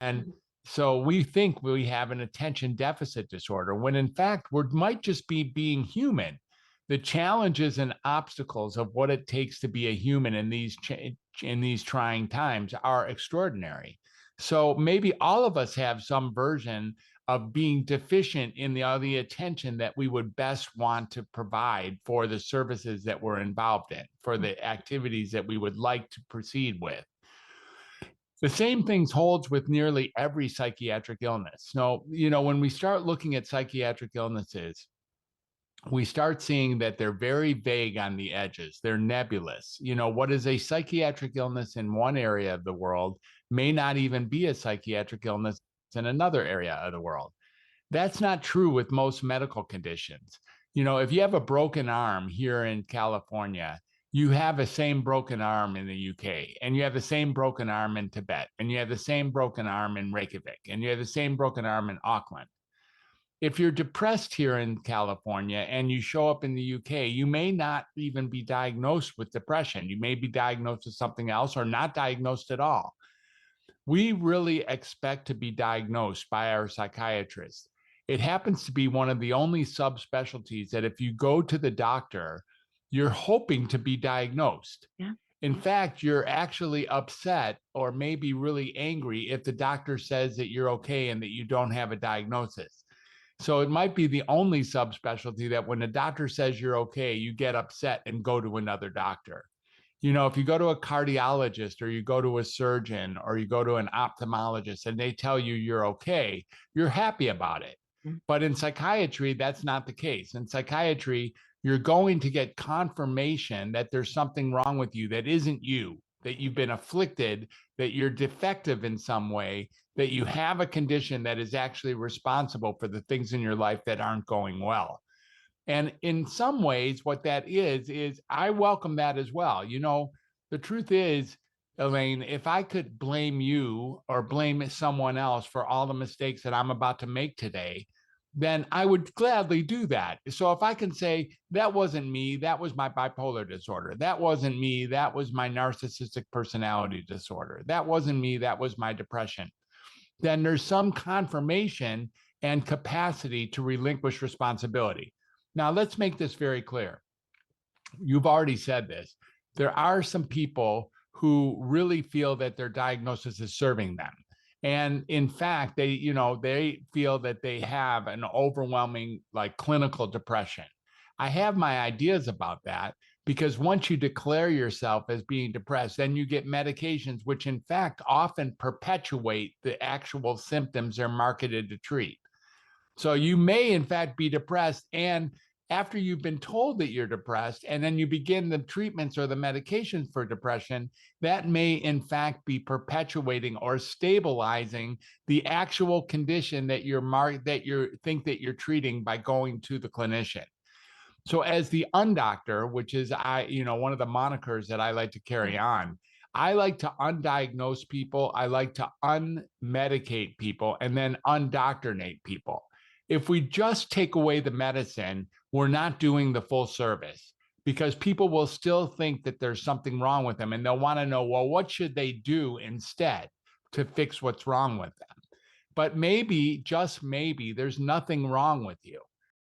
And so we think we have an attention deficit disorder when in fact we might just be being human. The challenges and obstacles of what it takes to be a human in these trying times are extraordinary. So maybe all of us have some version of being deficient in the attention that we would best want to provide for the services that we're involved in, for the activities that we would like to proceed with. The same things holds with nearly every psychiatric illness. So, when we start looking at psychiatric illnesses, we start seeing that they're very vague on the edges. They're nebulous. What is a psychiatric illness in one area of the world may not even be a psychiatric illness in another area of the world. That's not true with most medical conditions. If you have a broken arm here in California, you have the same broken arm in the UK, and you have the same broken arm in Tibet, and you have the same broken arm in Reykjavik, and you have the same broken arm in Auckland. If you're depressed here in California and you show up in the UK, you may not even be diagnosed with depression. You may be diagnosed with something else or not diagnosed at all. We really expect to be diagnosed by our psychiatrist. It happens to be one of the only subspecialties that if you go to the doctor, you're hoping to be diagnosed. Yeah. In fact, you're actually upset or maybe really angry if the doctor says that you're okay and that you don't have a diagnosis. So it might be the only subspecialty that when the doctor says you're okay, you get upset and go to another doctor. If you go to a cardiologist or you go to a surgeon or you go to an ophthalmologist and they tell you you're okay, you're happy about it. But in psychiatry, that's not the case. In psychiatry, you're going to get confirmation that there's something wrong with you that isn't you, that you've been afflicted, that you're defective in some way, that you have a condition that is actually responsible for the things in your life that aren't going well. And in some ways, what that is I welcome that as well. The truth is, Elaine, if I could blame you or blame someone else for all the mistakes that I'm about to make today, then I would gladly do that. So if I can say, that wasn't me, that was my bipolar disorder. That wasn't me, that was my narcissistic personality disorder. That wasn't me, that was my depression. Then there's some confirmation and capacity to relinquish responsibility. Now, let's make this very clear. You've already said this. There are some people who really feel that their diagnosis is serving them. And in fact, they feel that they have an overwhelming clinical depression. I have my ideas about that because once you declare yourself as being depressed, then you get medications which in fact often perpetuate the actual symptoms they're marketed to treat. So you may, in fact, be depressed. And after you've been told that you're depressed, and then you begin the treatments or the medications for depression, that may, in fact, be perpetuating or stabilizing the actual condition that you think that you're treating by going to the clinician. So as the un-doctor, which is one of the monikers that I like to carry on, I like to undiagnose people. I like to unmedicate people and then undoctrinate people. If we just take away the medicine, we're not doing the full service because people will still think that there's something wrong with them and they'll want to know, well, what should they do instead to fix what's wrong with them? But maybe, just maybe, there's nothing wrong with you.